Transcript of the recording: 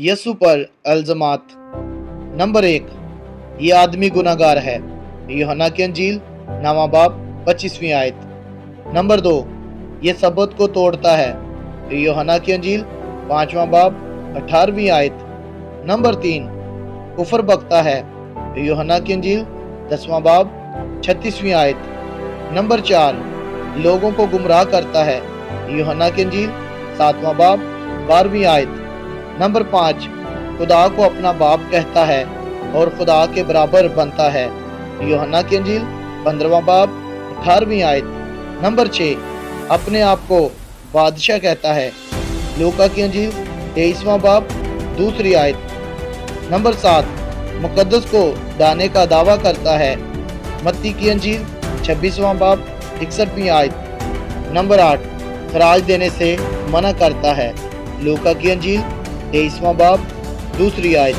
यसु पर अल्ज़मात। नंबर 1, ये आदमी गुनाहगार है। यूहन्ना की अंजील 9वां बाब 25वीं आयत। नंबर 2, ये सबत को तोड़ता है। यूहन्ना की अंजील 5वां बाब 18वीं आयत। नंबर 3, कुफर बकता है। यूहन्ना की अंजील 10वां बाब 36वीं आयत। नंबर 4, लोगों को गुमराह करता है। यूहन्ना की अंजील 7वां बाब 12वीं आयत। नंबर 5, खुदा को अपना बाप कहता है और खुदा के बराबर बनता है। यूहन्ना की अंजील 15वां बाब 18वीं आयत। नंबर 6, अपने आप को बादशाह कहता है। लूका की अंजील 23वां बाब 2री आयत। नंबर 7, मुकद्दस को दाने का दावा करता है। मत्ती की अंजील 26वां बाब 61वीं आयत। नंबर 8, खराज देने से मना करता है। लूका की अंजील 23वां बाब 2री आयत।